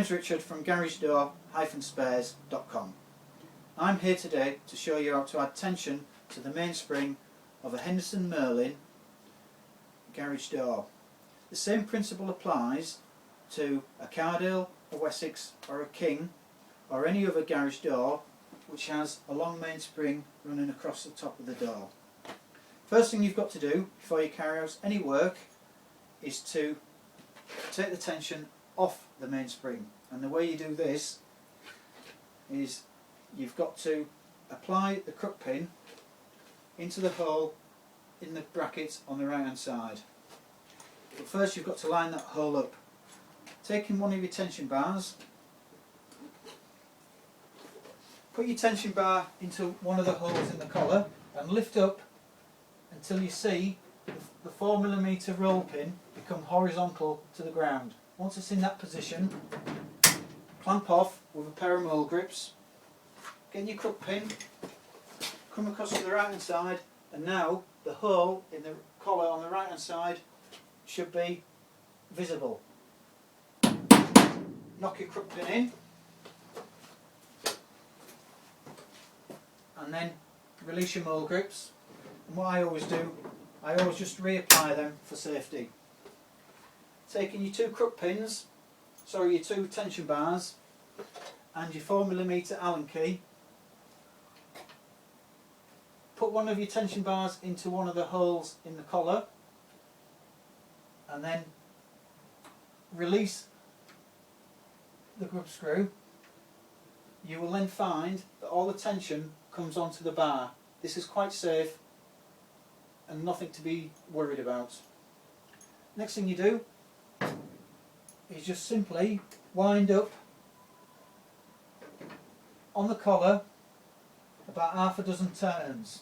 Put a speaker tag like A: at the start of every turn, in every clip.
A: My name is Richard from garagedoor-spares.com. I'm here today to show you how to add tension to the mainspring of a Henderson Merlin garage door. The same principle applies to a CARDALE, a WICKES or a King or any other garage door which has a long mainspring running across the top of the door. First thing you've got to do before you carry out any work is to take the tension off the mainspring, and the way you do this is you've got to apply the crook pin into the hole in the bracket on the right hand side. But first you've got to line that hole up. Taking one of your tension bars, put your tension bar into one of the holes in the collar and lift up until you see the 4mm roll pin become horizontal to the ground. Once it's in that position, clamp off with a pair of mole grips, get your crook pin, come across to the right hand side, and now the hole in the collar on the right hand side should be visible. Knock your crook pin in and then release your mole grips, and what I always do, I always just reapply them for safety. Taking your two your two tension bars and your 4mm Allen key, put one of your tension bars into one of the holes in the collar and then release the grub screw. You will then find that all the tension comes onto the bar. This is quite safe and nothing to be worried about. Next thing you do is just simply wind up on the collar about half a dozen turns.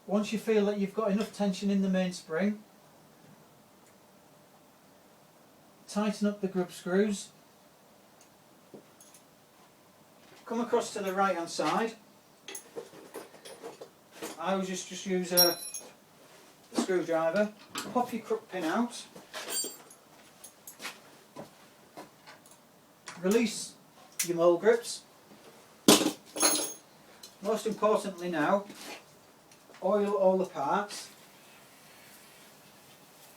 A: Once you feel that you've got enough tension in the mainspring, tighten up the grub screws, come across to the right hand side. I always just use a screwdriver, pop your crook pin out, release your mole grips. Most importantly now, oil all the parts,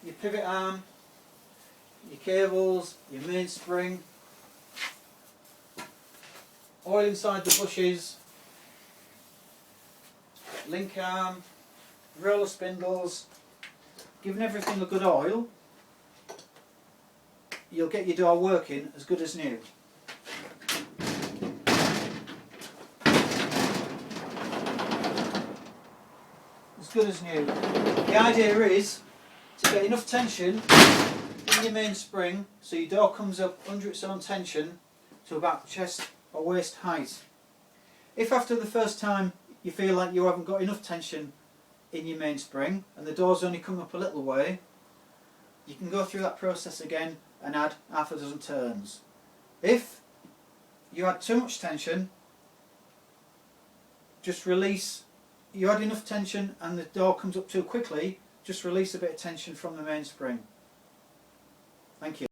A: your pivot arm, your cables, your mainspring, oil inside the bushes, link arm, roller spindles. Giving everything a good oil, you'll get your door working as good as new. As good as new. The idea is to get enough tension in your mainspring so your door comes up under its own tension to about chest or waist height. If after the first time you feel like you haven't got enough tension in your mainspring and the door's only come up a little way, you can go through that process again and add half a dozen turns. If you add too much tension, just release. You add enough tension and the door comes up too quickly, just release a bit of tension from the mainspring. Thank you.